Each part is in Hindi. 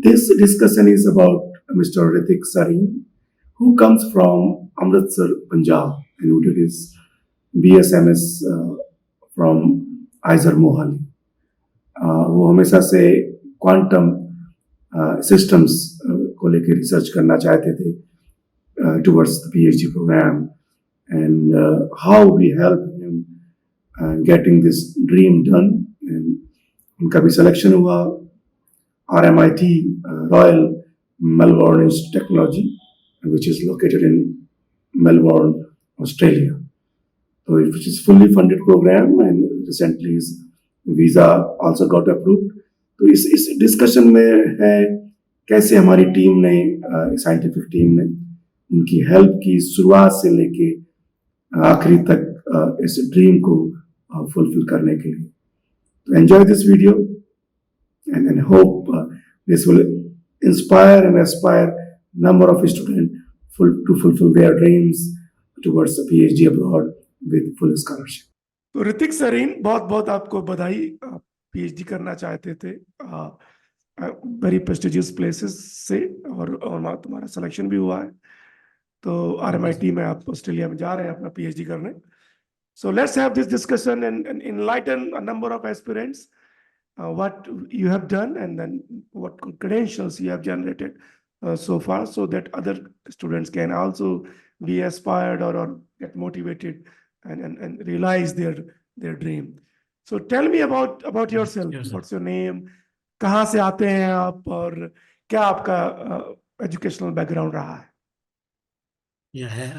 This discussion is about Mr. Ritik Sareen, who comes from Amritsar, Punjab, and who did his BSMS from Aizer Mohali. वो हमेशा से क्वांटम सिस्टम्स को लेकर रिसर्च करना चाहते थे towards the PhD program, and how we help him getting this dream done. And उनका भी सिलेक्शन हुआ RMIT, Royal Melbourne Institute of Technology, which is located in Melbourne, Australia. So which is fully funded program, and recently his visa also got approved. तो इस डिस्कशन में है कैसे हमारी टीम ने साइंटिफिक टीम ने उनकी हेल्प की शुरुआत से लेके आखिरी तक इस ड्रीम को फुलफिल करने के लिए. तो enjoy this video and hope this will inspire and aspire number of students to fulfill their dreams towards the PhD abroad with full scholarship. तो ऋतिक सरीन, बहुत बहुत आपको बधाई. आप PhD करना चाहते थे वेरी प्रेस्टिजियस प्लेसेस से, और तुम्हारा सिलेक्शन भी हुआ है. तो RMIT में आप ऑस्ट्रेलिया में जा रहे हैं अपना PhD करने. So let's have this discussion and enlighten a number of aspirants what you have done, and then what credentials you have generated so far, so that other students can also be aspired or get motivated and realize their dream. So tell me about yourself. Yes, what's your name, कहाँ से आते हैं आप, और क्या आपका एजुकेशनल बैकग्राउंड रहा है?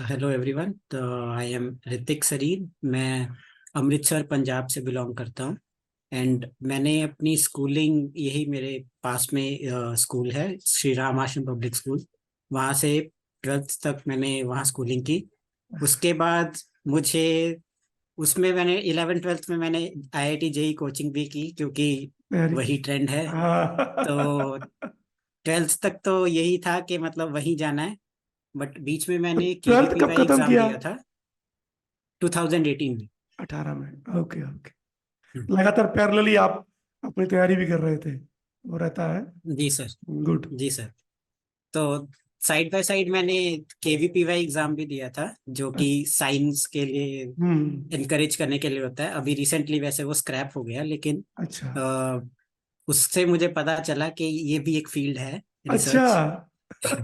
Hello everyone. तो आई एम ऋतिक सरीन. मैं अमृतसर पंजाब से बिलोंग करता हूँ, एंड मैंने अपनी स्कूलिंग यही मेरे पास में स्कूल है, श्री राम आश्रम पब्लिक स्कूल, वहाँ से 12th तक मैंने वहाँ स्कूलिंग की. उसके बाद मुझे उसमें मैंने 11th-12th में मैंने IIT JEE कोचिंग भी की, क्योंकि वही ट्रेंड है. तो 12th तक तो यही था कि मतलब वही जाना है, बट बीच में मैंने 12th कब खत्म एग्जाम किया? दिया था 2018 में. 18 में. ओके. लगातार पैरेलली आप अपनी तैयारी भी कर रहे थे, वो रहता है? जी सर. गुड. जी सर. तो साइड बाय साइड मैंने KVPY एग्जाम भी दिया था, जो कि साइंस के लिए इनकरेज करने के लिए होता है. अभी रिसेंटली वैसे वो स्क्रैप हो गया, लेकिन अच्छा. उससे मुझे पता चला कि ये भी एक फील्ड है, अच्छा. रिसर्च.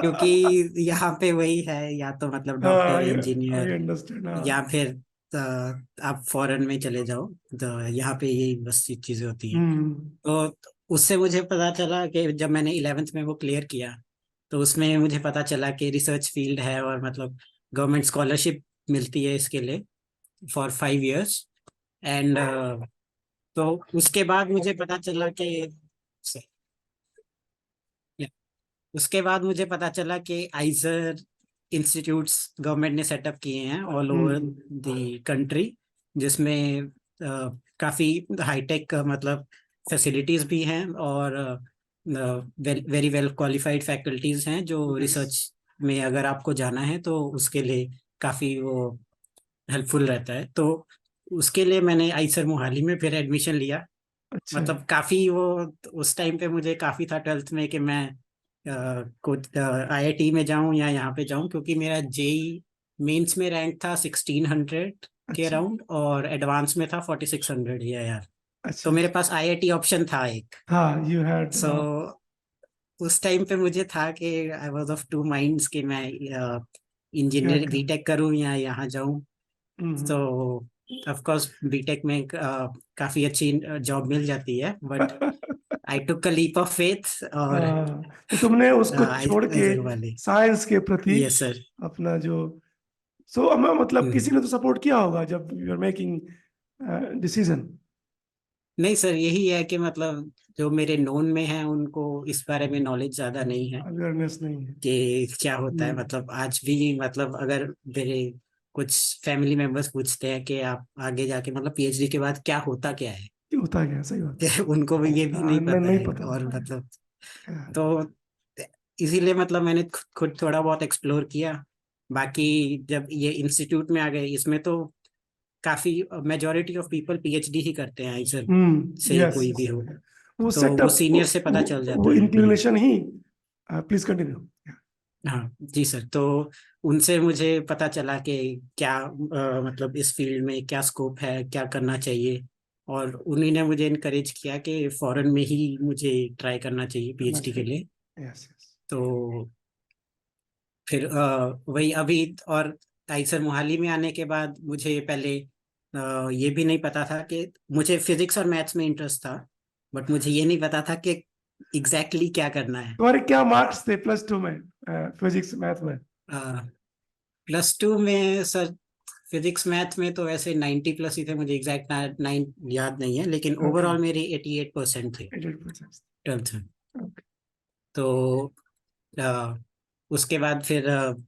क्योंकि यहाँ पे वही है, या तो मतलब डॉक्टर, इंजीनियर, या फिर आप फॉरेन में चले जाओ, तो यहाँ पे यही बस चीजें होती हैं. तो उससे मुझे पता चला कि जब मैंने 11th में वो क्लियर किया, तो उसमें मुझे पता चला कि रिसर्च फील्ड है, और मतलब गवर्नमेंट स्कॉलरशिप मिलती है इसके लिए फॉर 5 years. एंड तो उसके बाद मुझे पता चला कि आइजर इंस्टीट्यूट्स गवर्नमेंट ने सेटअप किए हैं ऑल ओवर द कंट्री, जिसमें काफ़ी हाईटेक मतलब फैसिलिटीज़ भी हैं, और वेरी वेल क्वालिफाइड फैकल्टीज़ हैं, जो रिसर्च में अगर आपको जाना है तो उसके लिए काफ़ी वो हेल्पफुल रहता है. तो उसके लिए मैंने आइसर मोहाली में फिर एडमिशन लिया. अच्छा. मतलब काफ़ी वो उस टाइम पे मुझे काफ़ी था 12th में कि मैं कुछ IIT में जाऊं या यहाँ पे जाऊं, क्योंकि मेरा JEE मेंस में रैंक था 1600 के अराउंड, और एडवांस में था 4600 यार. अच्छा. तो मेरे पास IIT ऑप्शन था एक. हाँ, यू हैड. सो उस टाइम पे मुझे था कि I was of two minds कि मैं इंजीनियर बीटेक करूं या यहाँ जाऊं. तो ऑफ कोर्स बीटेक में काफी अच्छी जॉब मिल जाती है, but I took a leap of faith. और तो तुमने उसको छोड़ के साइंस के प्रति यस सर अपना जो मतलब किसी ने तो सपोर्ट किया होगा जब यू आर मेकिंग डिसीजन? नहीं सर, यही है कि मतलब जो मेरे नोन में हैं उनको इस बारे में नॉलेज ज्यादा नहीं है, अवेयरनेस नहीं है कि क्या होता है. मतलब आज भी मतलब अगर मेरे कुछ फैमिली मेंबर्स पूछते हैं कि आप आगे जाके मतलब PhD के बाद क्या होता क्या है, होता क्या, सही बात. उनको भी ये भी नहीं पता नहीं है. पता. और मतलब तो इसीलिए मतलब मैंने खुद थोड़ा बहुत एक्सप्लोर किया. बाकी जब ये इंस्टीट्यूट में आ गए, इसमें तो काफी मेजोरिटी ऑफ पीपल PhD ही करते हैं आइसर से, कोई भी हो. वो तो वो सेटअप, सीनियर से पता चल वो जाता है। Inclination he. Please continue. हाँ जी सर, तो उनसे मुझे पता चला कि क्या मतलब इस फील्ड में क्या स्कोप है, क्या करना चाहिए। और उन्हीं ने मुझे इनकरेज किया कि फॉरेन में ही मुझे ट्राई करना चाहिए करना पीएचडी के चाहिए। लिए। Yes yes. तो फिर वही अभी, और आईसर मोहाली में आने के बाद मुझे पहले ये भी नहीं पता था कि मुझे फिजिक्स और मैथ्स में इंटरेस्ट था, बट मुझे ये नहीं पता था कि एग्जैक्टली क्या करना है। तुम्हारे क्या मार्क्स थे प्लस 2 में, फिजिक्स मैथ में? +2 में सर फिजिक्स मैथ में तो वैसे 90 प्लस ही थे, मुझे एग्जैक्ट 9 याद नहीं है, लेकिन ओके। ओवरऑल मेरी 88% थे 88%। 12th में। ओके। तो अ, उसके बाद फिर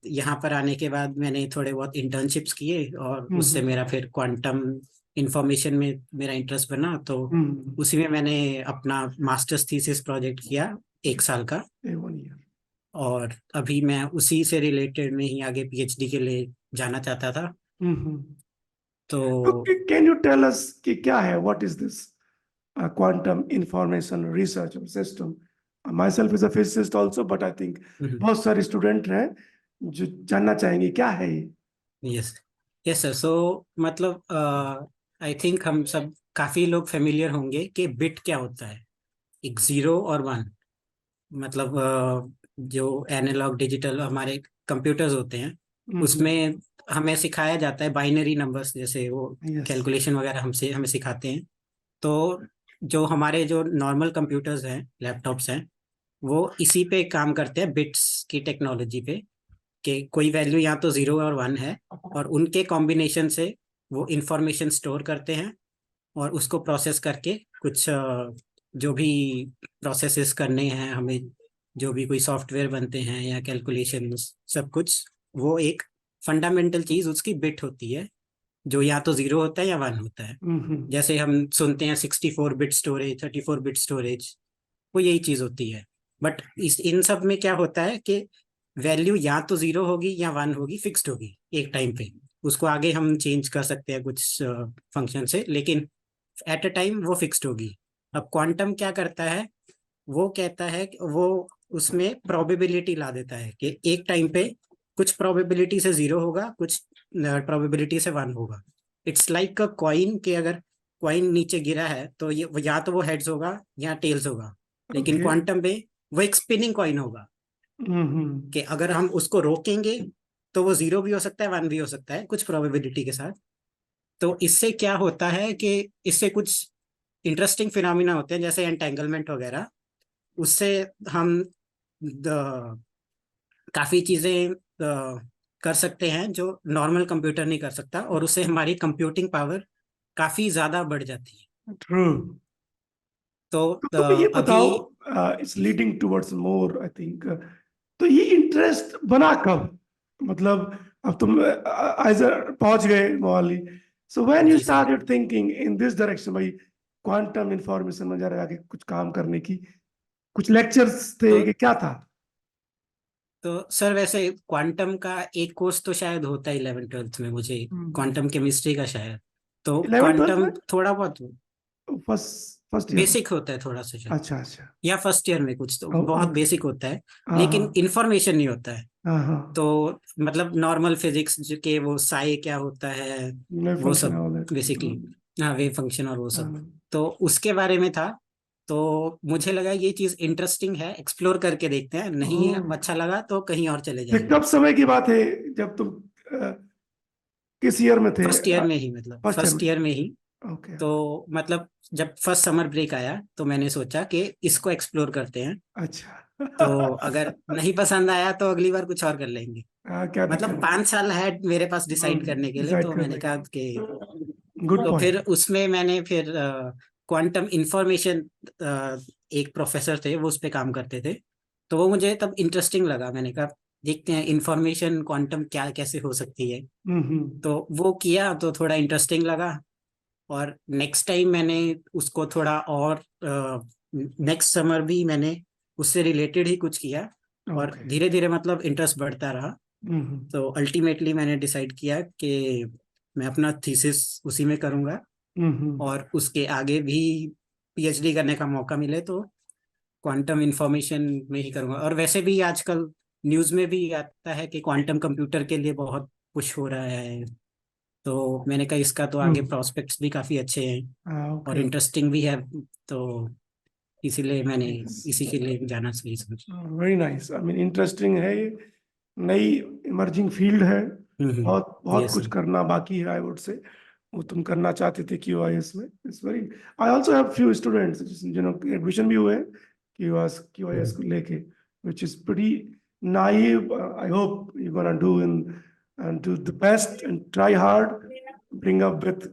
यहाँ पर आने के बाद मैंने थोड़े बहुत इंटर्नशिप्स किए, और उससे हम्म मेरा फिर क्वांटम इंफॉर्मेशन में मेरा इंटरेस्ट बना। तो हम्म। उसी में मैंने अपना मास्टर्स थीसिस प्रोजेक्ट किया 1 साल का। 1 ईयर। और अभी मैं उसी से रिलेटेड में ही आगे पीएचडी के लिए जाना चाहता था। हम्म। तो तो कैन यू टेल अस कि क्या है, what is this quantum information research system? My self is a physicist also, but I think बहुत सारे स्टूडेंट हैं जो जानना चाहेंगे क्या है ये। Yes, yes sir. सो मतलब आई थिंक हम सब काफी लोग फेमिलियर होंगे कि बिट क्या होता है। एक 0 और 1, मतलब जो एनालॉग डिजिटल हमारे कंप्यूटर्स होते हैं, उसमें हमें सिखाया जाता है बाइनरी नंबर्स, जैसे वो यस। कैलकुलेशन वगैरह हमसे हमें सिखाते हैं। तो जो हमारे जो नॉर्मल कंप्यूटर्स हैं, लैपटॉप्स हैं, वो इसी पे काम करते हैं, बिट्स की टेक्नोलॉजी पे। कि कोई वैल्यू या तो 0 और 1 है, और उनके कॉम्बिनेशन से वो इंफॉर्मेशन स्टोर करते हैं, और उसको प्रोसेस करके कुछ जो भी प्रोसेसेस करने हैं हमें, जो भी कोई सॉफ्टवेयर बनते हैं या कैलकुलेशन, सब कुछ, वो एक फंडामेंटल चीज उसकी बिट होती है, जो या तो 0 होता है या 1 होता है। जैसे हम सुनते हैं 64 बिट स्टोरेज, 34 बिट स्टोरेज, वो यही चीज होती है। बट इस इन सब में क्या होता है कि वैल्यू या तो 0 होगी या 1 होगी, फिक्स्ड होगी एक टाइम पे। उसको आगे हम चेंज कर सकते हैं कुछ फंक्शन से, लेकिन एट अ टाइम वो फिक्स्ड होगी। अब क्वांटम क्या करता है, वो कहता है कि वो उसमें प्रोबेबिलिटी ला देता है कि एक टाइम पे कुछ प्रोबेबिलिटी से 0 होगा, कुछ प्रोबेबिलिटी से 1 होगा। इट्स लाइक अ कॉइन, कि अगर कॉइन नीचे गिरा है तो ये या तो वो हेड्स होगा या टेल्स होगा। लेकिन ओके। क्वांटम में वो एक स्पिनिंग कॉइन होगा, कि अगर हम उसको रोकेंगे तो वो 0 भी हो सकता है, 1 भी हो सकता है, कुछ प्रोबेबिलिटी के साथ। तो इससे क्या होता है कि इससे कुछ इंटरेस्टिंग फिनोमिना होते हैं, जैसे एंटेंगलमेंट वगैरह। उससे हम काफी चीजें कर सकते हैं जो नॉर्मल कंप्यूटर नहीं कर सकता, और उससे हमारी कंप्यूटिंग पावर काफी ज्यादा बढ़ जाती है। ट्रू। तो तो तुम्हें ये अभी बताओ, it's leading towards more I think, तो ये इंटरेस्ट बना कब? मतलब अब तुम आइजर पहुंच गए मोहाली, सो व्हेन यू जी sir. Started thinking in this direction, भाई क्वांटम इंफॉर्मेशन में जरा आगे कुछ काम करने की, कुछ लेक्चर्स थे तो कि क्या था? सर वैसे क्वांटम का एक कोर्स तो शायद होता है 11th 12th में, मुझे क्वांटम केमिस्ट्री का शायद। तो 11th 12th क्वांटम में? थोड़ा बहुत फर्स्ट फर्स्ट ईयर में? बेसिक होता है थोड़ा सा शायद, अच्छा अच्छा। या फर्स्ट ईयर में कुछ तो बहुत ओके। बेसिक होता है, हाँ हाँ लेकिन इंफॉर्मेशन नहीं होता है। हाँ हाँ। तो मतलब नॉर्मल फिजिक्स के वो साई क्या होता है, वेव वो फंक्शन सब ऑल दैट। बेसिकली। हाँ, वेव फंक्शन और वो सब। हाँ। तो उसके बारे में था। तो मुझे लगा ये चीज इंटरेस्टिंग है, एक्सप्लोर करके देखते हैं, नहीं ओह, अच्छा लगा तो कहीं और चले ये जाएंगे। कब समय की बात है, जब तुम किस ईयर में थे? फर्स्ट ईयर में ही, मतलब फर्स्ट ईयर फर्स्ट में? ईयर में ही। ओके। तो मतलब जब फर्स्ट समर ब्रेक आया तो मैंने सोचा कि इसको एक्सप्लोर करते हैं। तो अच्छा। अगर नहीं पसंद आया तो अगली बार कुछ और कर लेंगे। क्या मतलब दिक्कत? 5 साल है मेरे पास डिसाइड करने के लिए, डिसाइड तो मैंने करने कहा के। कि गुड तो फिर पॉइंट। उसमें मैंने फिर क्वांटम इंफॉर्मेशन, एक प्रोफेसर थे वो उस पे काम करते थे। तो वो मुझे तब इंटरेस्टिंग लगा, मैंने कहा देखते हैं इंफॉर्मेशन क्वांटम क्या कैसे हो सकती है। हम्म। तो वो किया तो थोड़ा इंटरेस्टिंग लगा। और नेक्स्ट टाइम मैंने उसको थोड़ा और नेक्स्ट समर भी मैंने उससे रिलेटेड ही कुछ किया, और ओके। धीरे धीरे मतलब इंटरेस्ट बढ़ता रहा। हम्म तो अल्टीमेटली मैंने डिसाइड किया कि मैं अपना थीसिस उसी में करूँगा, हम्म। और उसके आगे भी पीएचडी करने का मौका मिले तो क्वांटम इंफॉर्मेशन में ही करूंगा। और वैसे भी आजकल न्यूज़ में भी आता है कि क्वांटम कंप्यूटर के लिए बहुत पुश हो रहा है, तो मैंने कहा इसका तो आगे हम्म। प्रोस्पेक्ट्स भी काफी अच्छे हैं और ओके। इंटरेस्टिंग भी है, तो इसीलिए मैंने इसी के लिए जाना सही समझा। Very nice, I mean interesting है ये, नई इमर्जिंग फील्ड है, बहुत बहुत यस कुछ सर। करना बाकी है आई वुड से। वो तुम करना चाहते थे क्यूआईएस में, it's very. I also have few students जिन्होंने एडमिशन भी हुए हैं क्यूआईएस को लेके, which is pretty naive. I hope you gonna do in and do the best and try hard, bring up with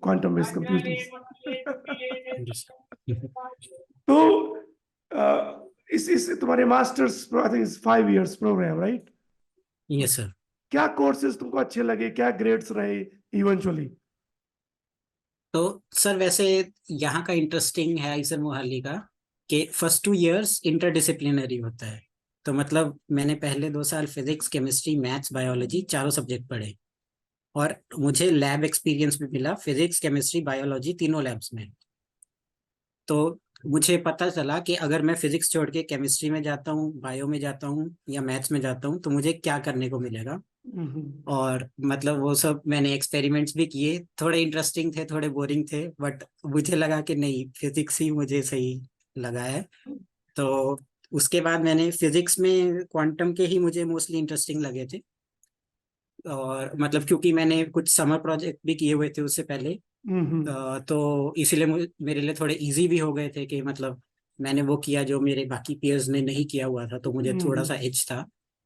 quantum based computers. तो इस तुम्हारे masters I think 5 years programme, right? Yes sir. क्या कोर्सेज तुमको अच्छे लगे, क्या ग्रेड्स रहे इवेंचुअली? तो सर वैसे यहाँ का इंटरेस्टिंग है आइजर मोहाली का कि फर्स्ट 2 इयर्स इंटरडिसिप्लिनरी होता है। तो मतलब मैंने पहले 2 साल फिजिक्स केमिस्ट्री मैथ्स बायोलॉजी चारों सब्जेक्ट पढ़े, और मुझे लैब एक्सपीरियंस भी मिला फिजिक्स केमिस्ट्री बायोलॉजी तीनों लैब्स में। तो मुझे पता चला कि अगर मैं फिजिक्स छोड़ के केमिस्ट्री में जाता हूँ, बायो में जाता हूँ या मैथ्स में जाता हूँ तो मुझे क्या करने को मिलेगा। और मतलब वो सब मैंने एक्सपेरिमेंट्स भी किए, थोड़े इंटरेस्टिंग थे थोड़े बोरिंग थे, बट मुझे लगा कि नहीं फिजिक्स ही मुझे सही लगा है। तो उसके बाद मैंने फिजिक्स में क्वांटम के ही मुझे मोस्टली इंटरेस्टिंग लगे थे, और मतलब क्योंकि मैंने कुछ समर प्रोजेक्ट भी किए हुए थे उससे पहले, तो इसीलिए मेरे लिए थोड़े इजी भी हो गए थे कि मतलब मैंने वो किया जो मेरे बाकी पेयर्स ने नहीं किया हुआ था, तो मुझे थोड़ा सा एज था।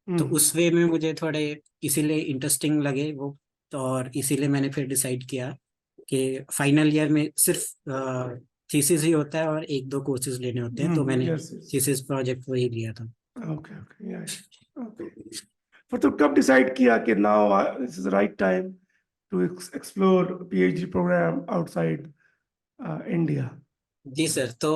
तो उस वे में मुझे थोड़े इसीलिए इंटरेस्टिंग लगे वो। तो और इसीलिए मैंने फिर डिसाइड किया कि फाइनल ईयर में सिर्फ थीसिस ही होता है और 1-2 कोर्सेज लेने होते हैं, तो मैंने यस यस। थीसिस प्रोजेक्ट वही लिया था। ओके ओके, या ओके। पर तो कब डिसाइड किया कि now this is right time to explore PhD programme outside India? जी सर। तो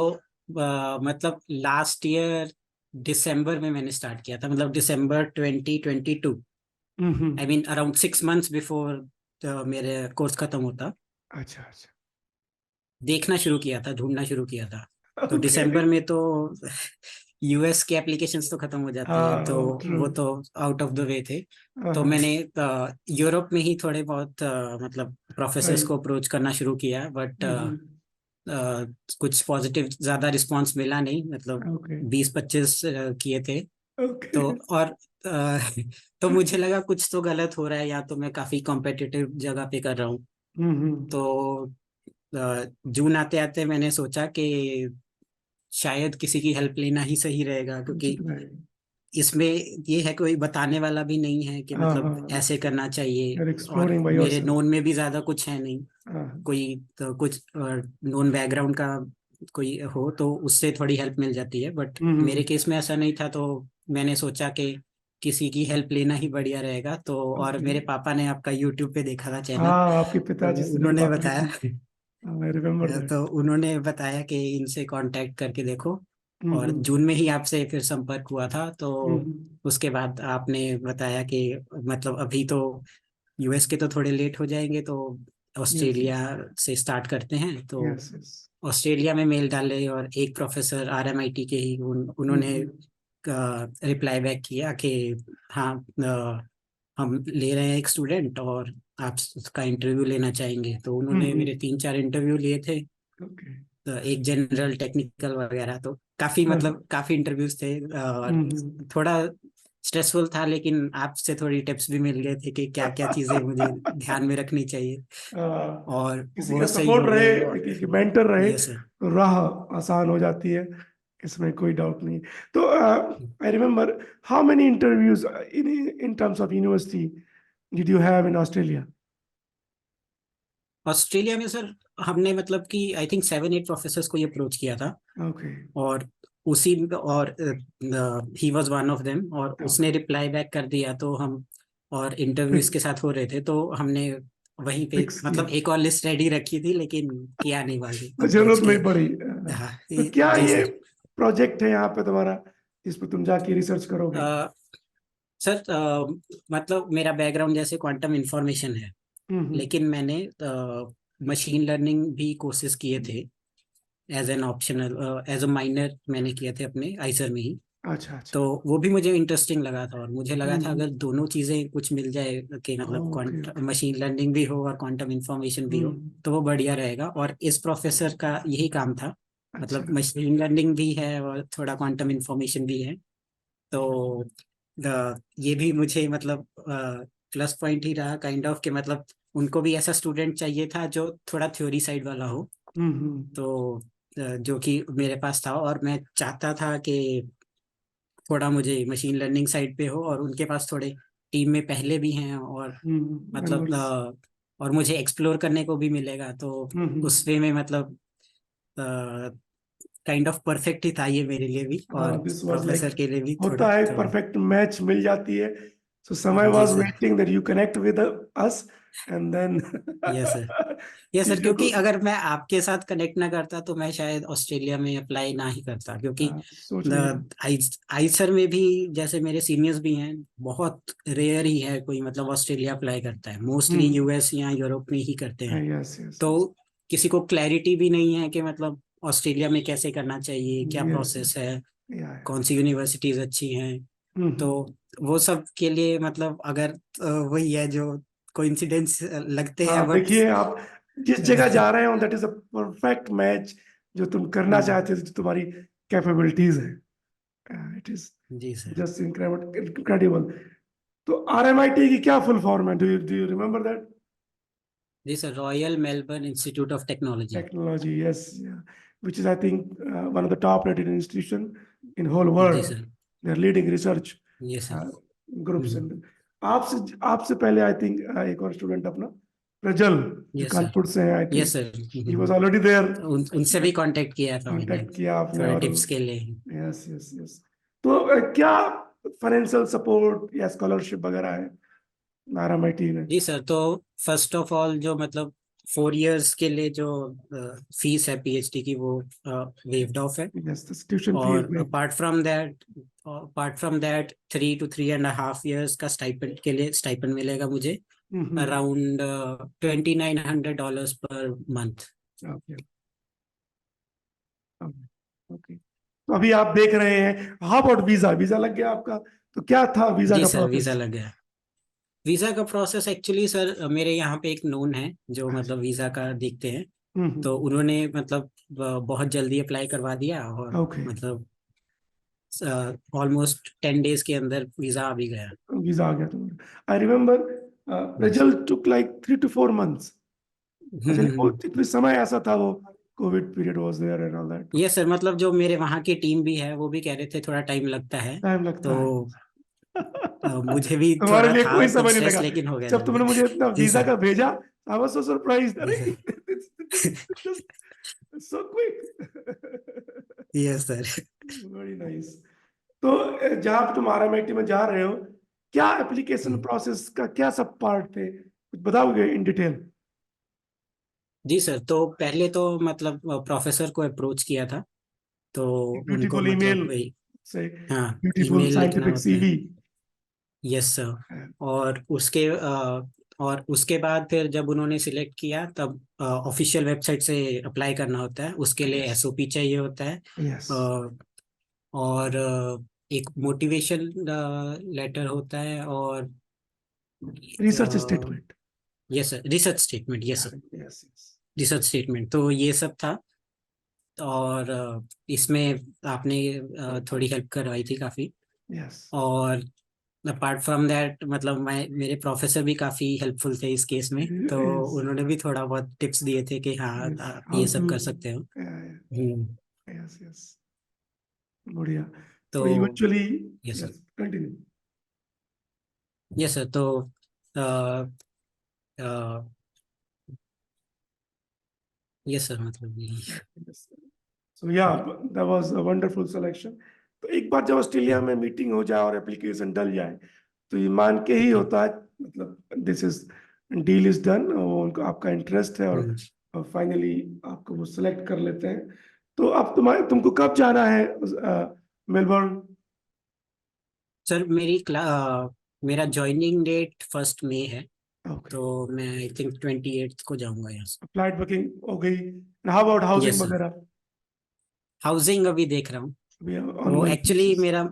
मतलब लास्ट ईयर दिसंबर में मैंने स्टार्ट किया था, मतलब दिसंबर 2022। I mean around 6 months before मेरे कोर्स खत्म होता, अच्छा अच्छा। देखना शुरू किया था, ढूंढना शुरू किया था। तो ओके। दिसंबर में तो यूएस के एप्लीकेशंस तो खत्म हो जाते हैं, तो हाँ ट्रू। वो तो आउट ऑफ द वे थे। तो मैंने यूरोप में ही थोड़े बहुत मतलब प्रोफेसर्स ट्राई। को अप्रोच करना शुरू किया, बट कुछ पॉजिटिव ज्यादा रिस्पांस मिला नहीं, मतलब ओके 20-25 किए थे। ओके। तो और अ, तो मुझे लगा कुछ तो गलत हो रहा है, या तो मैं काफी कॉम्पिटिटिव जगह पे कर रहा हूँ। हम्म। तो जून आते आते मैंने सोचा कि शायद किसी की हेल्प लेना ही सही रहेगा, क्योंकि इसमें ये है कोई बताने वाला भी नहीं है कि हाँ मतलब हाँ, ऐसे करना चाहिए। you're और exploring by मेरे yourself. नोन में भी ज्यादा कुछ है नहीं, हाँ। कोई तो कुछ नॉन बैकग्राउंड का कोई हो तो उससे थोड़ी हेल्प मिल जाती है, बट मेरे हम्म। केस में ऐसा नहीं था। तो मैंने सोचा कि किसी की हेल्प लेना ही बढ़िया रहेगा। तो और ओके। मेरे पापा ने आपका यूट्यूब पे देखा था चैनल, हाँ, आपके तो पिताजी से मेरे उन्होंने बात हुई बताया। थी। I remember that. तो उन्होंने बताया कि इनसे कांटेक्ट करके देखो। और हम्म जून में ही आपसे फिर संपर्क हुआ था, तो हम्म। उसके बाद आपने बताया कि मतलब अभी तो यूएस के तो थोड़े लेट हो जाएंगे, तो यस ऑस्ट्रेलिया से स्टार्ट करते हैं। तो यस यस। ऑस्ट्रेलिया में मेल डाले, और एक प्रोफेसर आरएमआईटी के ही उन्होंने हम्म रिप्लाई बैक किया कि हाँ, हम ले रहे हैं एक स्टूडेंट और आप उसका इंटरव्यू लेना चाहेंगे। तो उन्होंने मेरे 3-4 इंटरव्यू लिए थे, ओके। तो एक जनरल टेक्निकल वगैरह, तो काफी मतलब काफी इंटरव्यूज थे। और हम्म। थोड़ा स्ट्रेसफुल था, लेकिन आपसे थोड़ी टिप्स भी मिल गए थे कि क्या क्या चीजें मुझे ध्यान में रखनी चाहिए, और किसी का वो सही सपोर्ट हो रहे, गए। और किसी मेंटर रहे, यस सर। तो राह आसान हो जाती है, इसमें कोई डाउट नहीं। तो I remember, how many interviews in in terms of university did you have in Australia? Australia में सर हमने मतलब कि आई थिंक 7-8 प्रोफेसर्स को ये अप्रोच किया था, ओके और उसी और he was one of them, और उसने ओके। रिप्लाई बैक कर दिया। तो हम और इंटरव्यूज के साथ हो रहे थे, तो हमने वहीं पे फिक्स किया, मतलब एक और लिस्ट रेडी रखी थी, लेकिन किया नहीं वाली तो अप्रोच जरूरत के। नहीं पड़ी। हाँ तो क्या जी ये सर। प्रोजेक्ट है यहाँ पे तुम्हारा, इस पे तुम जाके रिसर्च करोगे? अ, सर मतलब मेरा बैकग्राउंड जैसे क्वांटम इंफॉर्मेशन है, हम्म लेकिन मैंने मशीन लर्निंग भी कोर्सेज किए थे। As an optional, as a minor मैंने किए थे अपने आइसर में ही। अच्छा अच्छा। तो वो भी मुझे इंटरेस्टिंग लगा था, और मुझे लगा था हम्म। अगर दोनों चीजें कुछ मिल जाए कि मतलब ओके ओके। मशीन लर्निंग भी हो और क्वांटम इंफॉर्मेशन भी हो, हम्म। तो वो बढ़िया रहेगा। और इस प्रोफेसर का यही काम था, अच्छा। मतलब मशीन लर्निंग भी है और थोड़ा क्वांटम इंफॉर्मेशन भी है। तो ये भी मुझे मतलब प्लस पॉइंट ही रहा काइंड ऑफ, कि मतलब उनको भी ऐसा स्टूडेंट चाहिए था जो थोड़ा थ्योरी साइड वाला हो। हम्म। तो जो कि मेरे पास था, और मैं चाहता था कि थोड़ा मुझे मशीन लर्निंग साइड पे हो, और उनके पास थोड़े टीम में पहले भी हैं, और मतलब मेंबर्स। और मुझे एक्सप्लोर करने को भी मिलेगा, तो उस वे में मतलब काइंड ऑफ परफेक्ट ही था ये मेरे लिए भी, और हाँ, दिस वाज लाइक, प्रोफेसर के लिए भी थोड़ा होता है तो। परफेक्ट मैच मिल जाती है। सो समय जी was sir. Waiting that you connect with us and then yes sir. Yes sir, चीजों को। क्योंकि अगर मैं आपके साथ कनेक्ट ना करता तो मैं शायद ऑस्ट्रेलिया में अप्लाई ना ही करता, क्योंकि सोच रही हूँ। आइसर में भी जैसे मेरे सीनियर्स भी हैं, बहुत रेयर ही है कोई मतलब ऑस्ट्रेलिया अप्लाई करता है, मोस्टली हम्म। यूएस या यूरोप में ही करते हैं। यस यस तो यस। किसी को क्लैरिटी भी नहीं है कि मतलब ऑस्ट्रेलिया में कैसे करना चाहिए, क्या यस प्रोसेस यस। है, या। कौन सी यूनिवर्सिटीज अच्छी हैं। तो हम्म। वो सब के लिए मतलब अगर वही है जो कोइंसिडेंस लगते हैं, हाँ, बट देखिए आप जिस जगह जा रहे हो that is a perfect match, जो तुम करना चाहते हो, जो तुम्हारी कैपेबिलिटीज है। इट इज जी सर। Just incredible. तो आरएमआईटी की क्या फुल फॉर्म है? Do you remember that? जी sir, royal Melbourne institute of technology. Technology, yes, yeah. Which is, I think, one of the top rated institution in whole जी world. Sir. They're leading research yeah sir. uh, groups. And आपसे आपसे पहले आई थिंक एक और स्टूडेंट अपना प्रज्वल, जो यस सर। कानपुर से है, I yes think sir. He was already there. तो उनसे भी कांटेक्ट किया था मैंने, कांटेक्ट किया आपने, थोड़ा और टिप्स के लिए। Yes yes yes. तो क्या फाइनेंशियल सपोर्ट या स्कॉलरशिप वगैरह है आरएमआईटी में? जी सर, तो फर्स्ट ऑफ ऑल जो मतलब 4 इयर्स के लिए जो फीस है पीएचडी की, वो वेव्ड ऑफ है। यस, ट्यूशन फी इज और waived. Apart from that 3 to 3.5 years का स्टाइपेंड के लिए स्टाइपेंड मिलेगा मुझे, around $2,900 per month. Okay okay. तो अभी आप देख रहे हैं, हाउ अबाउट वीजा? वीजा लग गया आपका? तो क्या था वीजा जी का सर, वीज़ा प्रोसेस? लग गया। वीज़ा का प्रोसेस एक्चुअली सर, मेरे यहाँ पे एक नोन है जो मतलब वीज़ा का देखते हैं। तो उन्होंने मतलब बहुत जल्दी अप्लाई करवा दिया, और ओके। मतलब ऑलमोस्ट 10 days के अंदर वीज़ा आ भी गया। वीजा आ गया तुम्हारा? I remember yes. Result took like 3 to 4 months। अच्छा, नहीं, वो इतने समय ऐसा था, वो COVID period was there and all that. Yeah sir, मतलब जो मेरे वहाँ की टीम भी है वो भी कह रहे थे थोड़ा टाइम लगता है। टाइम लगता है। तो मुझे भी तुम्हारे थोड़ा लिए था कोई तब समय नहीं स्ट्रेस, लगा लेकिन हो गया जब तुमने जल्दी। मुझे इतना जी वीजा सर। का भेजा। आई वाज सो सरप्राइज्ड, जी अरे sir. Just so quick. Yes sir. Very nice. तो जहाँ पे तुम आरएमआईटी में जा रहे हो, क्या एप्लीकेशन प्रोसेस का क्या सब पार्ट थे, कुछ बताओगे इन डिटेल? जी सर, तो पहले तो मतलब प्रोफेसर को अप्रोच किया था। तो उनको ब्यूटीफुल ईमेल मतलब वही, से, हाँ, ब्यूटीफुल ईमेल लिखना साइंटिफिक होता है। सीवी। Yes sir. और उसके बाद फिर जब उन्होंने सिलेक्ट किया, तब ऑफिशियल वेबसाइट से अप्लाई करना होता है, उसके लिए यस एसओपी चाहिए होता है। यस। अ, और एक मोटिवेशन लेटर होता है, और research statement. Yes sir, research statement. Yes sir, yes yes research statement, तो ये सब था। और इसमें आपने थोड़ी हेल्प करवाई थी काफ़ी। यस। और अपार्ट फ्रॉम दैट मतलब मैं मेरे प्रोफेसर भी काफ़ी हेल्पफुल थे इस केस में, तो यस उन्होंने भी थोड़ा बहुत टिप्स दिए थे कि हाँ, यस, आप हाउ ये टू। सब कर सकते हो। हम्म। यस यस, बढ़िया। तो तो eventually, yes sir. Yes, continue. Yes sir, तो यस सर, मतलब यही। सो या, that was a wonderful selection. तो एक बार जब ऑस्ट्रेलिया में मीटिंग हो जाए और एप्लीकेशन डल जाए, तो ये मान के ही जी। होता है, मतलब this is, deal is done, उनको आपका इंटरेस्ट है, हम्म। और फाइनली आपको वो सिलेक्ट कर लेते हैं। तो अब तुमको कब जाना है मेलबर्न? सर मेरा ज्वाइनिंग डेट 1 मई है। ओके। तो मैं आई थिंक 28th को जाऊंगा यहाँ से। फ्लाइट बुकिंग हो गई? How about housing yes sir. वगैरह? हाउसिंग अभी देख रहा हूँ। We are वो ongoing एक्चुअली process. मेरा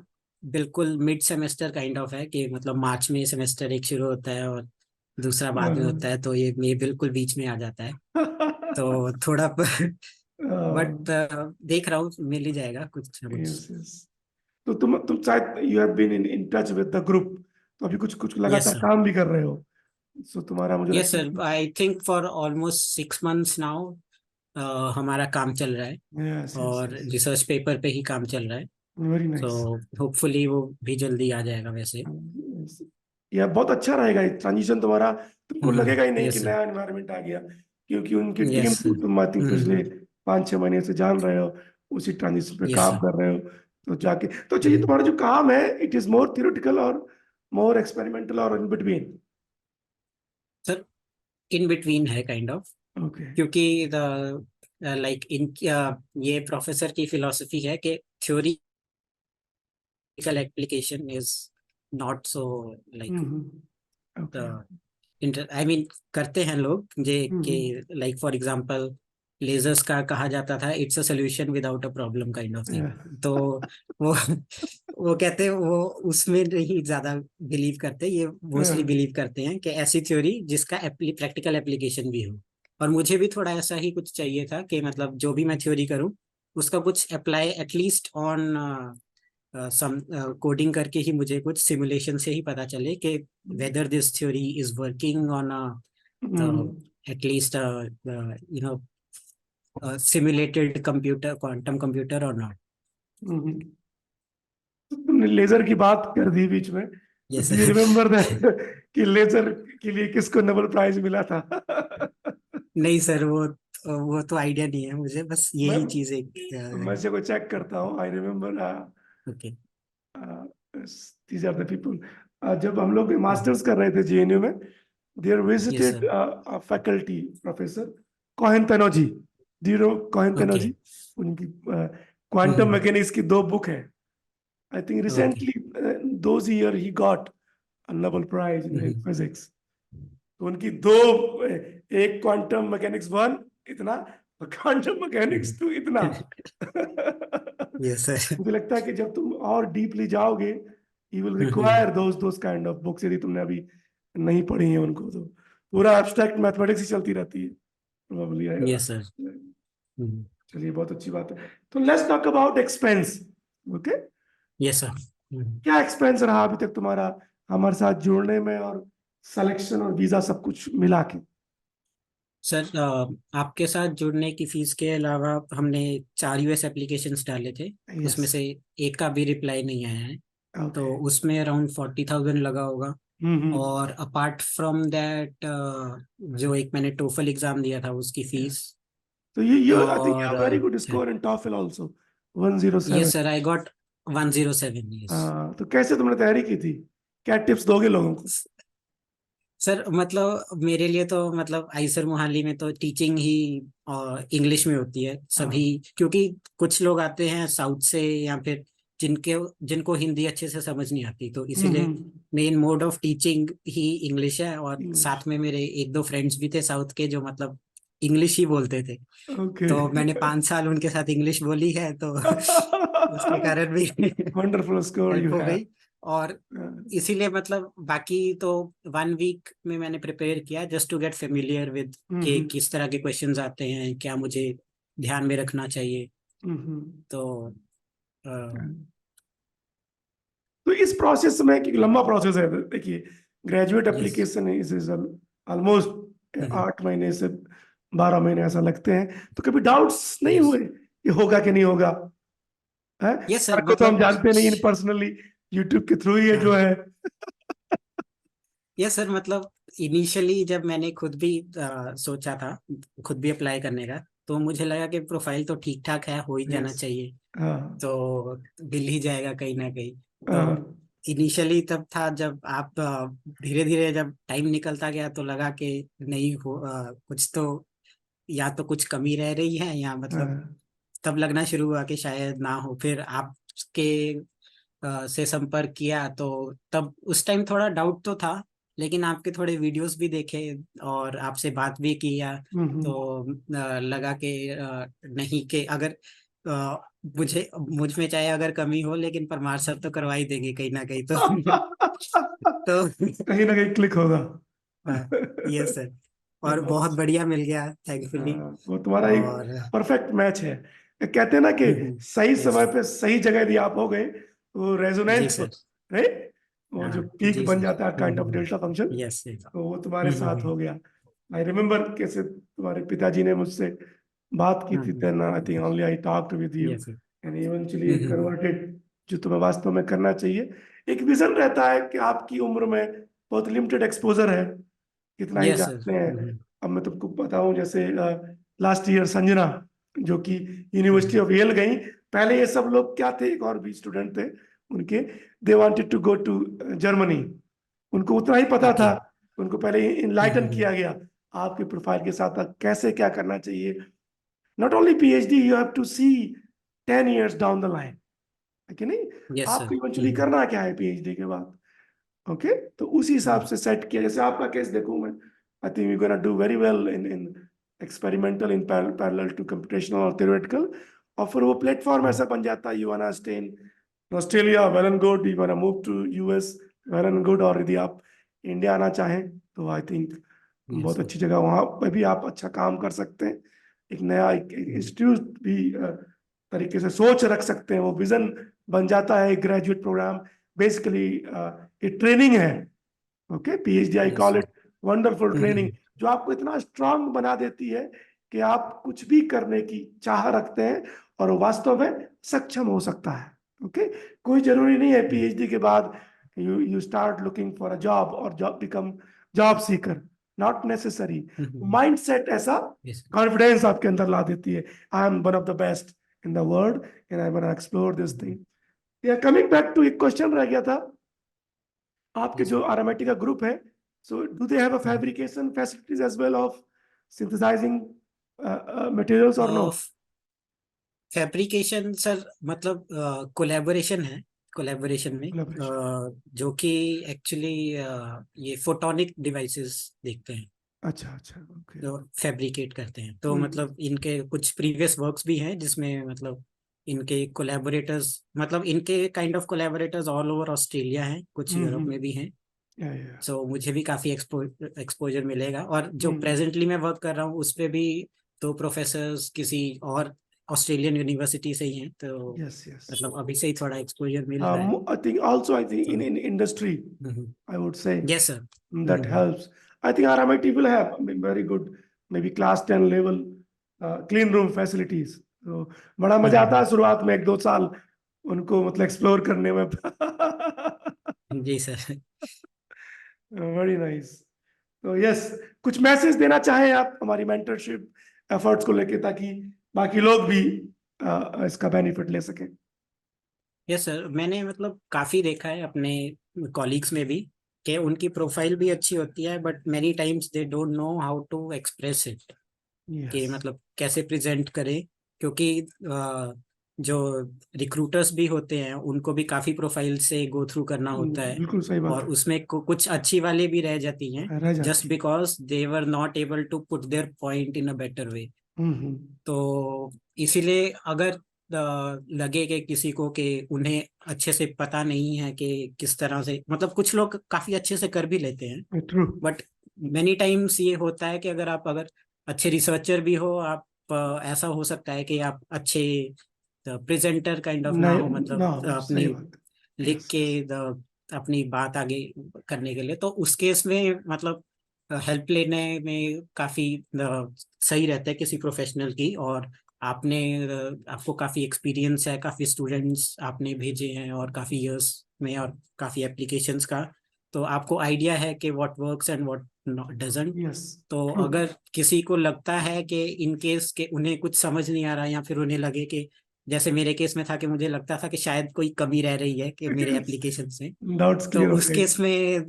बिल्कुल मिड सेमेस्टर काइंड ऑफ है कि मतलब मार्च में सेमेस्टर एक शुरू होता है और दूसरा बाद में होता है, तो ये बिल्कुल बीच में आ जाता है। तो थोड़ा बट देख रहा हूँ, मिल ही जाएगा कुछ ना कुछ। Yes yes. तो तुम शायद you have been in touch with the group, तो अभी कुछ कुछ यस लगातार सर। काम भी कर रहे हो, सो तुम्हारा मुझे यस लगता सर, है I think for almost 6 months now हमारा काम चल रहा है यस यस और यस, रिसर्च पेपर पे ही काम चल रहा है। Very so nice. होपफुली वो भी जल्दी आ जाएगा वैसे। यह बहुत अच्छा रहेगा ट्रांजिशन तुम्हारा, तुमको लगेगा ही नहीं कि यस सर। नया एनवायरनमेंट आ गया, क्योंकि उनकी टीम यस को सर। तुम आई थिंक पिछले 5-6 महीने से जान रहे हो, उसी ट्रांजिशन पे यस काम सर। कर रहे हो। तो जाके तो चाहिए तुम्हारा जो काम है, इट इज मोर थियोरेटिकल और मोर एक्सपेरिमेंटल और in between. Sir in between है काइंड ऑफ, ओके। क्योंकि द लाइक इन ये प्रोफेसर की फिलॉसफी है कि theoretical application is not so like okay. I mean करते हैं लोग जे कि लाइक फॉर एग्जांपल लेजर्स का कहा जाता था it's a solution without a problem kind of thing. तो वो वो कहते हैं वो उसमें नहीं ज्यादा बिलीव करते, ये मोस्टली बिलीव करते हैं कि ऐसी थ्योरी जिसका प्रैक्टिकल एप्लीकेशन भी हो। और मुझे भी थोड़ा ऐसा ही कुछ चाहिए था कि मतलब जो भी मैं थ्योरी करूं उसका कुछ apply at least on some coding करके ही मुझे कुछ सिमुलेशन से ही पता चले कि whether this theory is working on a the at least you know simulated computer quantum computer or not. तुमने लेजर की बात कर दी बीच में, तो Yes do you sir. Remember that कि लेजर के लिए किसको नोबेल प्राइज मिला था? नहीं सर, वो तो आइडिया नहीं है मुझे, बस मैं यही चीज एक मैं से को चेक करता हूँ, I remember okay. These are the people. जब हम लोग मास्टर्स कर रहे थे जेएनयू में, there yes visited sir. Faculty professor Cohen Tannoudji, do you know Cohen okay. Tannoudji? उनकी क्वांटम मैकेनिक्स की 2 बुक है। I think okay. Recently those year he got Nobel prize in physics. तो उनकी 2, एक क्वांटम मैकेनिक्स 1 इतना, और क्वांटम मैकेनिक्स 2 इतना। Yes sir. मुझे लगता है कि जब तुम और डीपली जाओगे, you will require those kind of books, यदि तुमने अभी नहीं पढ़ी है उनको, तो पूरा एब्स्ट्रैक्ट मैथमेटिक्स ही चलती रहती है प्रोबेबली। Yes sir. चलिए, बहुत अच्छी बात है। तो let's talk about expense. Okay, yes sir. क्या एक्सपेंस रहा अभी तक तुम्हारा हमारे साथ जुड़ने में, और सिलेक्शन और वीजा सब कुछ मिला के? सर आपके साथ जुड़ने की फीस के अलावा हमने 4 US एप्लीकेशंस डाले थे, यस। उसमें से एक का भी रिप्लाई नहीं आया है। तो ओके। उसमें अराउंड 40,000 लगा होगा। हम्म। और अपार्ट फ्रॉम दैट जो एक मैंने टोफल एग्जाम दिया था उसकी Yes. फीस। तो you I think you or have very good score in TOEFL also, 107। Yes sir, I got 107। Yes हाँ, तो कैसे तुमने तैयारी की थी? क्या टिप्स दोगे लोगों को? सर, मतलब मेरे लिए तो मतलब आइसर मोहाली में तो टीचिंग ही इंग्लिश में होती है हाँ। सभी, क्योंकि कुछ लोग आते हैं साउथ से या फिर जिनके जिनको हिंदी अच्छे से समझ नहीं आती, तो इसीलिए main mode of teaching he English है। और इंग्लिश। साथ में मेरे 1-2 फ्रेंड्स भी थे साउथ के जो मतलब इंग्लिश ही बोलते थे। ओके। तो मैंने 5 साल उनके साथ इंग्लिश बोली है, तो उसके कारण भी वंडरफुल स्कोर हेल्प यू हो हैव। गई। और इसीलिए मतलब बाकी तो 1 वीक में मैंने प्रिपेयर किया just to get familiar with के किस तरह के क्वेश्चंस आते हैं, क्या मुझे ध्यान में रखना चाहिए। तो अ, तो इस प्रोसेस में, कि लंबा प्रोसेस है देखिए, graduate yes. Application is almost 8 महीने से 12 महीने ऐसा लगते हैं, तो कभी डाउट्स नहीं यस। हुए कि होगा कि नहीं होगा? है यस सर सर, को तो हम मतलब जानते नहीं पर्सनली, यूट्यूब के थ्रू ही है जो हाँ। है। यस सर, मतलब इनिशियली जब मैंने खुद भी सोचा था खुद भी अप्लाई करने का, तो मुझे लगा कि प्रोफाइल तो ठीक ठाक है, हो ही जाना यस। चाहिए, हाँ। तो मिल ही जाएगा कहीं ना कहीं। हाँ। तो इनिशियली तब था जब आप धीरे धीरे जब टाइम निकलता गया तो लगा कि नहीं हो कुछ तो, या तो कुछ कमी रह रही है या मतलब हाँ। तब लगना शुरू हुआ कि शायद ना हो। फिर आपके से संपर्क किया तो तब उस टाइम थोड़ा डाउट तो था, लेकिन आपके थोड़े वीडियोस भी देखे और आपसे बात भी किया, हम्म। तो लगा कि नहीं कि अगर मुझ में चाहे अगर कमी हो, लेकिन परमार सर तो करवा ही देंगे कहीं ना कहीं तो तो कहीं ना कहीं क्लिक होगा। Yes sir. और बहुत That's- बढ़िया मिल गया थैंकफुली। वो तुम्हारा एक और परफेक्ट मैच है। कहते हैं ना कि सही यस समय पे सही जगह यदि आप हो गए तो जी रेजोनेंस, सर। राइट, वो हाँ जो पीक जी बन सर। जाता है kind of delta function, yes yes. तो वो तुम्हारे साथ हो गया। आई रिमेम्बर कैसे तुम्हारे पिताजी ने मुझसे बात की थी, then I think only I talked with you yes sir. And eventually converted, जो तुम्हें वास्तव में करना चाहिए। एक विजन रहता है कि आपकी उम्र में बहुत लिमिटेड एक्सपोजर है, कितना ही यस सर। जानते हैं। अब मैं तुमको बताऊं, जैसे लास्ट ईयर संजना जो कि यूनिवर्सिटी ऑफ येल गई, पहले ये सब लोग क्या थे, एक और भी स्टूडेंट थे उनके, they wanted to go to Germany, उनको उतना ही पता ओके। था। उनको पहले इनलाइटन किया गया आपके प्रोफाइल के साथ कैसे क्या करना चाहिए। Not only PhD, you have to see 10 years down the line, है कि नहीं? यस आपको सर। इवेंचुअली करना क्या है पीएचडी के बाद? ओके, तो उसी हिसाब से सेट किया। जैसे आपका केस देखूं मैं, I think you gonna do very well in experimental in parallel to computational और theoretical, और फिर वो प्लेटफॉर्म ऐसा बन जाता है, you wanna stay in Australia, well and good, you wanna move to US, well and good, और यदि आप इंडिया आना चाहें तो आई थिंक यस बहुत सर। अच्छी जगह, वहाँ पे भी आप अच्छा काम कर सकते हैं। एक नया एक इंस्टीट्यूट भी तरीके से सोच रख सकते हैं, वो विजन बन जाता है। एक ग्रेजुएट प्रोग्राम बेसिकली ये ट्रेनिंग है, okay, PhD I yes call sir. It, wonderful training, जो आपको इतना स्ट्रांग बना देती है कि आप कुछ भी करने की चाह रखते हैं और वास्तव में सक्षम हो सकता है। ओके, कोई जरूरी नहीं है पीएचडी के बाद you you start looking for a job or job become job seeker, not necessary. Mindset ऐसा यस। कॉन्फिडेंस आपके अंदर ला देती है, I am one of the best in the world and I want to explore this thing. Yeah coming back to, एक क्वेश्चन रह गया था, आपके यस जो सर। aromatica ग्रुप है, so do they have a fabrication facilities as well of synthesizing materials or no? Fabrication sir, मतलब कोलैबोरेशन है, कोलैबोरेशन में Collaboration. जो कि एक्चुअली ये फोटोनिक डिवाइसेस देखते हैं, अच्छा अच्छा, ओके। जो फैब्रिकेट करते हैं। तो हम्म मतलब इनके कुछ प्रीवियस वर्क्स भी हैं जिसमें मतलब इनके कोलैबोरेटर्स, मतलब इनके kind of collaborators all over Australia हैं, कुछ यूरोप में भी हैं। या सो मुझे भी काफ़ी एक्सपोजर मिलेगा। और जो हम्म प्रेजेंटली मैं वर्क कर रहा हूँ उस पे भी दो प्रोफेसर्स किसी और ऑस्ट्रेलियन यूनिवर्सिटी से ही हैं, तो यस यस। मतलब अभी से ही थोड़ा एक्सपोजर मिल रहा है। I think also, I think तो in industry, I would say yes sir. that helps. I think RMIT will have, I mean, very good, maybe class 10 level clean room facilities. तो बड़ा मजा आता है शुरुआत में 1-2 साल उनको मतलब एक्सप्लोर करने में। जी सर। Very nice. तो यस, कुछ मैसेज देना चाहें आप हमारी मेंटरशिप एफर्ट्स को लेके, ताकि बाकी लोग भी इसका बेनिफिट ले सकें? यस सर, मैंने मतलब काफ़ी देखा है अपने कॉलीग्स में भी कि उनकी प्रोफाइल भी अच्छी होती है, but many times they don't know how to express it, yes. कि मतलब कैसे प्रेजेंट करें। क्योंकि जो रिक्रूटर्स भी होते हैं उनको भी काफ़ी प्रोफाइल से गो थ्रू करना होता है, बिल्कुल सही बात और है। उसमें कुछ अच्छी वाली भी रह जाती हैं, रह जस्ट जाती है। Because they were not able to put their point in a better way. Hmm. तो इसीलिए अगर लगे कि किसी को कि उन्हें अच्छे से पता नहीं है कि किस तरह से, मतलब कुछ लोग काफ़ी अच्छे से कर भी लेते हैं, ट्रू। बट मेनी टाइम्स ये होता है कि अगर अच्छे रिसर्चर भी हो आप, ऐसा हो सकता है कि आप अच्छे प्रेजेंटर काइंड ऑफ ना नहीं, हो, मतलब ना, अपनी सही बात है। लिख यस के यस। अपनी बात आगे करने के लिए, तो उस केस में मतलब हेल्प लेने में काफी सही रहता है किसी प्रोफेशनल की। और आपको काफी एक्सपीरियंस है, काफी स्टूडेंट्स आपने भेजे हैं और काफी इयर्स में और काफी एप्लीकेशंस का, तो आपको आइडिया है कि what works and what doesn't. Yes. तो ट्रू। अगर किसी को लगता है कि इन केस के उन्हें कुछ समझ नहीं आ रहा, या फिर उन्हें लगे कि जैसे मेरे केस में था कि मुझे लगता था कि शायद कोई कमी रह रही है कि मेरे एप्लीकेशन से, डाउट्स तो क्लियर हो उस गए। केस में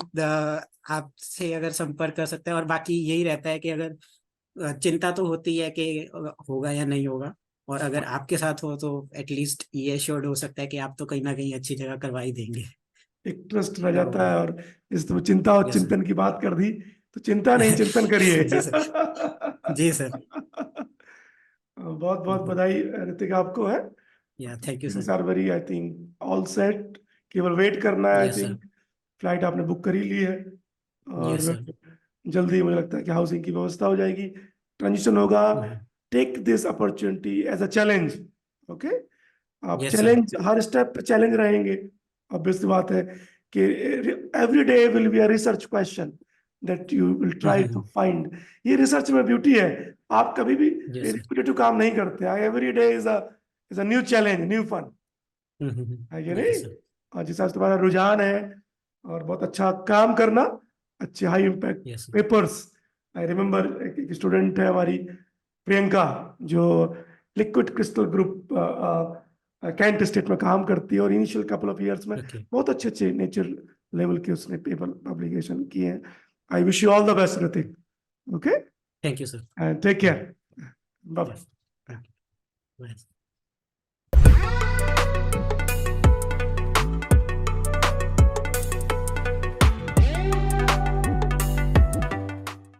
आपसे अगर संपर्क कर सकते हैं। और बाकी यही रहता है कि अगर चिंता तो होती है कि होगा या नहीं होगा, और अगर आपके साथ हो तो एटलीस्ट ये श्योर हो सकता है कि आप तो कहीं ना कहीं अच्छी जगह करवा ही देंगे। एक ट्रस्ट रह तो जाता है, और इस तो चिंता और यस चिंतन की बात कर दी, तो चिंता नहीं चिंतन करिए। जी सर। जी सर। बहुत बहुत बधाई ऋतिक आपको है। या thank you things sir. Are very I think all set, केवल वेट करना है। I yes sir. Think flight आपने बुक कर ही ली है, यस और सर। जल्दी मुझे लगता है कि हाउसिंग की व्यवस्था हो जाएगी, ट्रांजिशन होगा। Take this opportunity as a challenge. Okay, आप यस सर। चैलेंज, हर स्टेप पे चैलेंज रहेंगे। ऑब्वियस बात है कि every day will be a research question that you will try to find. ये रिसर्च में ब्यूटी है, आप कभी भी यस सर। रिपीटेटिव काम नहीं करते। Every day is a new challenge, new fun, है कि नहीं? Yes sir. और जिस हिसाब से तुम्हारा रुझान है, और बहुत अच्छा काम करना, अच्छे high impact yes sir. Papers. I remember एक स्टूडेंट है हमारी, प्रियंका, जो liquid crystal group Kent State में काम करती है, और इनिशियल कपल ऑफ इयर्स में ओके। बहुत अच्छे अच्छे नेचर लेवल के उसने पेपर पब्लिकेशन किए हैं। I wish you all the best Hrithik. Okay, thank you sir. And take care. Bye. Yes.